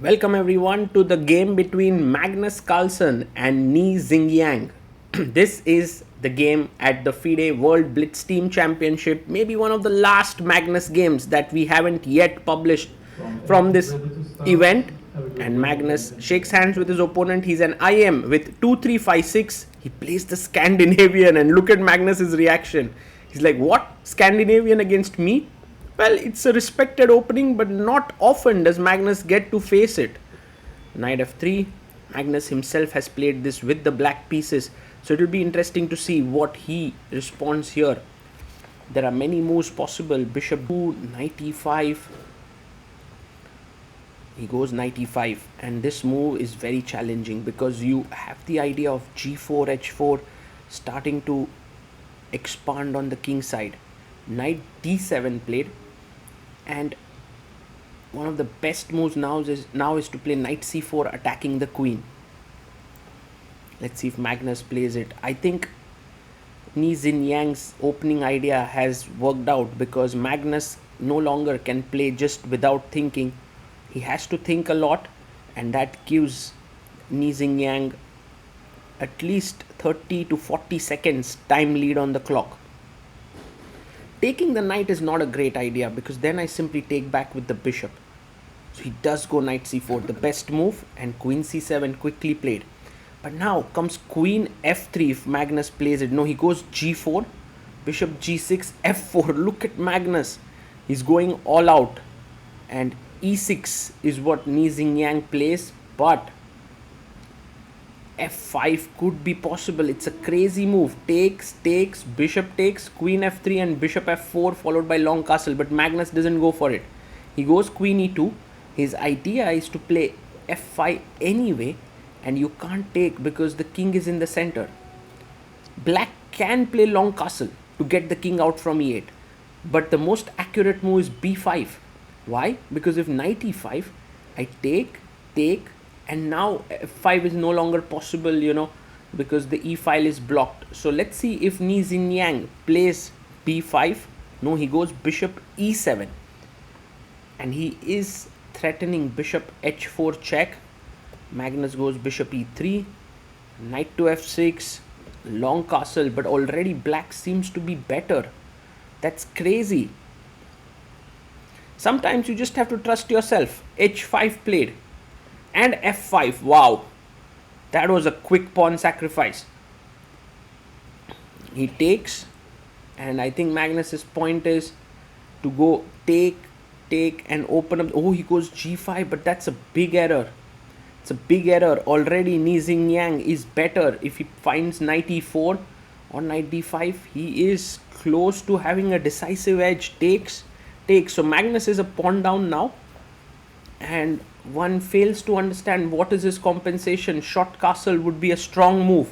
Welcome everyone to the game between Magnus Carlsen and Nie Xinyang. This is the game at the FIDE World Blitz Team Championship, maybe one of the last Magnus games that we haven't yet published from this event. And Magnus shakes hands with his opponent. He's an IM with 2-3-5-6. He plays the Scandinavian and look at Magnus's reaction. He's like, what? Scandinavian against me? Well, it's a respected opening, but not often does Magnus get to face it. Knight f3. Magnus himself has played this with the black pieces, so it will be interesting to see what he responds here. There are many moves possible. Bishop 2, knight e5. He goes knight e5, and this move is very challenging because you have the idea of g4, h4 starting to expand on the king side. Knight d7 played, and one of the best moves now is to play knight c4 attacking the queen. Let's see if Magnus plays it. I think Nie Xinyang's opening idea has worked out because Magnus no longer can play just without thinking. He has to think a lot, and that gives Nie Xinyang at least 30 to 40 seconds time lead on the clock. Taking the knight is not a great idea because then I simply take back with the bishop. So he does go knight c4, the best move, and queen c7 quickly played. But now comes queen f3 if Magnus plays it. No, he goes g4, bishop g6, f4. Look at Magnus. He's going all out. And e6 is what Nie Xinyang plays, but f5 could be possible. It's a crazy move. Takes, bishop takes, queen f3 and bishop f4 followed by long castle, but Magnus doesn't go for it. He goes queen e2. His idea is to play f5 anyway, and you can't take because the king is in the center. Black can play long castle to get the king out from e8, but the most accurate move is b5. Why? Because if knight e5, I take, and now f5 is no longer possible, because the e file is blocked. So let's see if Nie Xinyang plays b5. No, he goes bishop e7, and he is threatening bishop h4 check. Magnus goes bishop e3, knight to f6, long castle, but already black seems to be better. That's crazy. Sometimes you just have to trust yourself. h5 played. And f5. Wow. That was a quick pawn sacrifice. He takes. And I think Magnus's point is to go take, and open up. Oh, he goes g5. But that's a big error. It's a big error. Already Nie Xinyang is better. If he finds knight e4 or knight d5, he is close to having a decisive edge. Takes. So Magnus is a pawn down now, and one fails to understand what is his compensation. Short castle would be a strong move.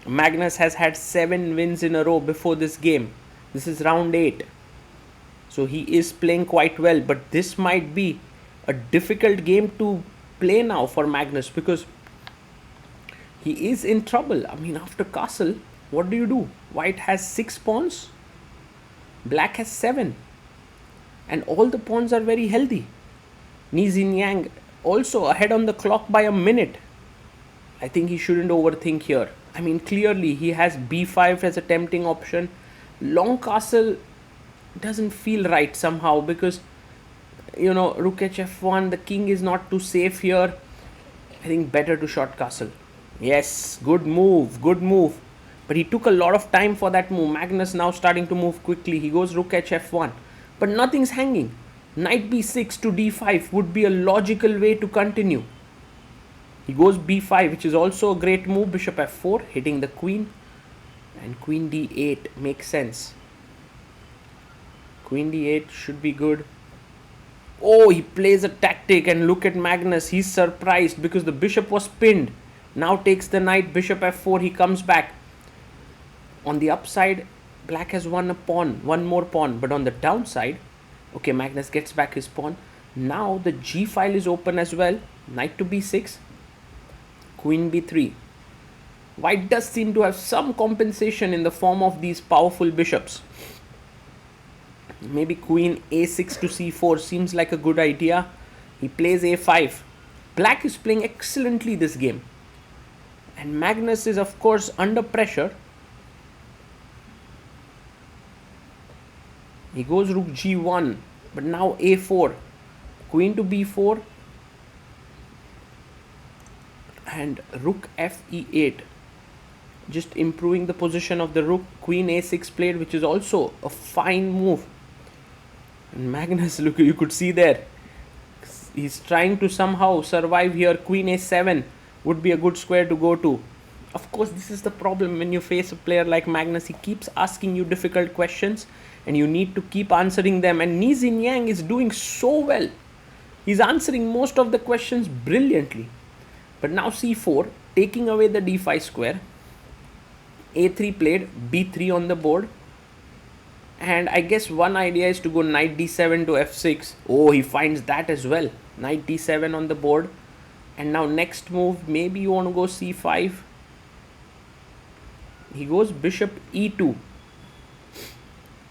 Magnus has had 7 wins in a row before this game. This is round 8, so he is playing quite well, but this might be a difficult game to play now for Magnus because he is in trouble. I mean, after castle, what do? White has 6 pawns. Black has 7, and all the pawns are very healthy. Nie Xinyang also ahead on the clock by a minute. I think he shouldn't overthink here. I mean, clearly he has b5 as a tempting option. Long castle doesn't feel right somehow because, rook hf1, the king is not too safe here. I think better to short castle. Yes, good move. But he took a lot of time for that move. Magnus now starting to move quickly. He goes rook hf1. But nothing's hanging. Knight b6 to d5 would be a logical way to continue. He goes b5, which is also a great move. Bishop f4, hitting the queen. And queen d8 makes sense. Queen d8 should be good. Oh, he plays a tactic, and look at Magnus. He's surprised because the bishop was pinned. Now takes the knight, bishop f4, he comes back. On the upside, black has one more pawn, but on the downside, okay, Magnus gets back his pawn. Now the g file is open as well. Knight to b6, queen b3. White does seem to have some compensation in the form of these powerful bishops. Maybe queen a6 to c4 seems like a good idea. He plays a5. Black is playing excellently this game. And Magnus is of course under pressure. He goes rook g1, but now a4. Queen to b4. And rook fe8. Just improving the position of the rook. Queen a6 played, which is also a fine move. And Magnus, look, you could see there, he's trying to somehow survive here. Queen a7 would be a good square to go to. Of course, this is the problem when you face a player like Magnus. He keeps asking you difficult questions and you need to keep answering them. And Nie Xinyang is doing so well. He's answering most of the questions brilliantly. But now c4, taking away the d5 square. a3 played, b3 on the board. And I guess one idea is to go knight d7 to f6. Oh, he finds that as well. Knight d7 on the board. And now next move, maybe you want to go c5. He goes bishop e2.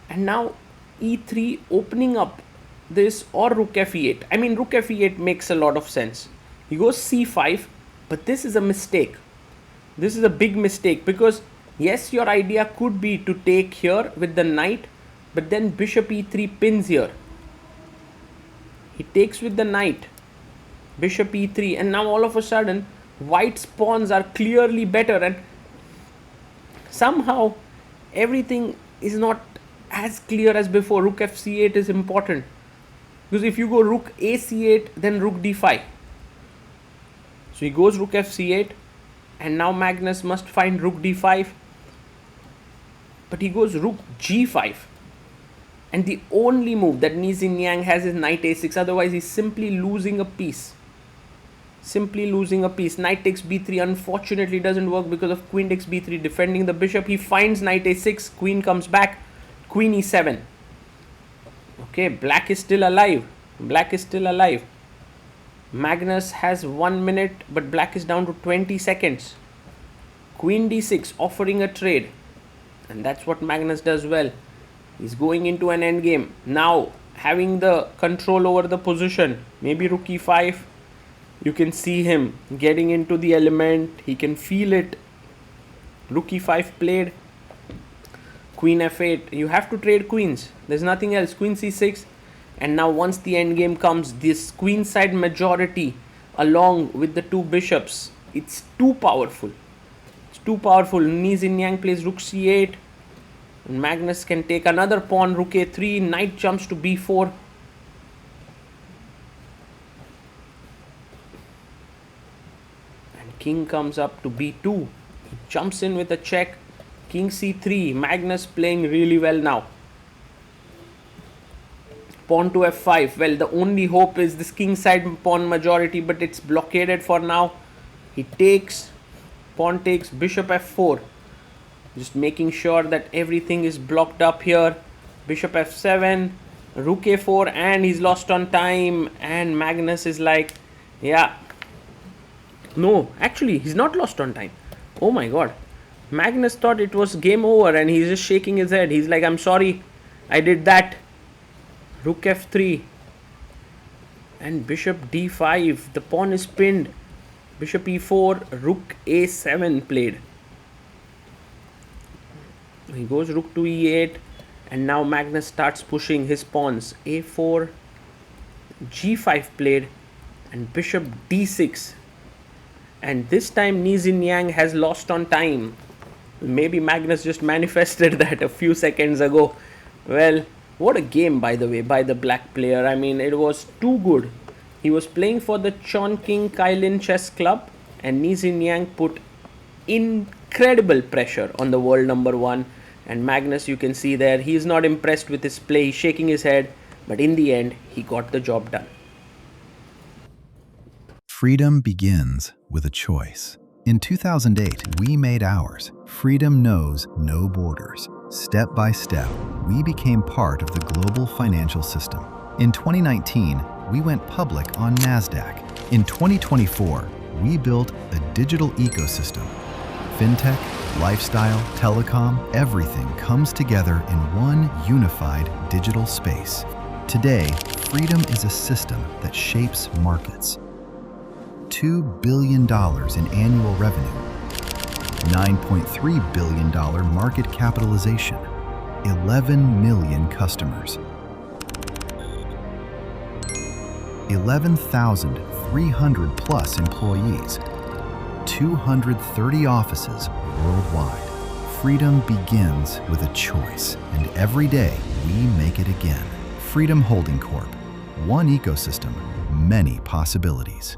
And now e3 opening up this, or rook fe8. I mean, rook fe8 makes a lot of sense. He goes c5, but this is a mistake. This is a big mistake because yes, your idea could be to take here with the knight, but then bishop e3 pins here. He takes with the knight, bishop e3, and now all of a sudden white's pawns are clearly better, and somehow everything is not as clear as before. Rook fc8 is important because if you go rook ac8, then rook d5. So he goes rook fc8, and now Magnus must find rook d5. But he goes rook g5. And the only move that Nie Xinyang has is knight a6. Otherwise, he's simply losing a piece. Simply losing a piece. Knight takes b3. Unfortunately, doesn't work because of queen takes b3. Defending the bishop. He finds knight a6. Queen comes back. Queen e7. Okay, black is still alive. Black is still alive. Magnus has 1 minute, but black is down to 20 seconds. Queen d6, offering a trade. And that's what Magnus does well. He's going into an endgame. Now, having the control over the position. Maybe rook e5. You can see him getting into the element. He can feel it. Rook e5 played. Queen f8. You have to trade queens. There's nothing else. Queen c6. And now once the endgame comes, this queenside majority along with the two bishops, it's too powerful. It's too powerful. Nie Xinyang plays rook c8. And Magnus can take another pawn, rook a3. Knight jumps to b4. And king comes up to b2. He jumps in with a check. King c3. Magnus playing really well now. Pawn to f5. Well, the only hope is this king side pawn majority, but it's blockaded for now. He takes, pawn takes, bishop f4. Just making sure that everything is blocked up here. Bishop f7, rook a4, and he's lost on time. And Magnus is like, yeah. No, actually, he's not lost on time. Oh my god. Magnus thought it was game over and he's just shaking his head. He's like, I'm sorry, I did that. Rook f3 and bishop d5. The pawn is pinned. Bishop e4, rook a7 played. He goes rook to e8, and now Magnus starts pushing his pawns. a4, g5 played, and bishop d6. And this time Nie Xinyang has lost on time. Maybe Magnus just manifested that a few seconds ago. Well, what a game, by the way, by the black player. I mean, it was too good. He was playing for the Chongqing Kailin Chess Club, and Nie Xinyang put incredible pressure on the world number 1. And Magnus, you can see there, he is not impressed with his play. He's shaking his head, but in the end, he got the job done. Freedom begins with a choice. In 2008, we made ours. Freedom knows no borders. Step by step, we became part of the global financial system. In 2019, we went public on NASDAQ. In 2024, we built a digital ecosystem. Fintech, lifestyle, telecom, everything comes together in one unified digital space. Today, Freedom is a system that shapes markets. $2 billion in annual revenue, $9.3 billion market capitalization, 11 million customers, 11,300 plus employees, 230 offices worldwide. Freedom begins with a choice, and every day we make it again. Freedom Holding Corp. One ecosystem, many possibilities.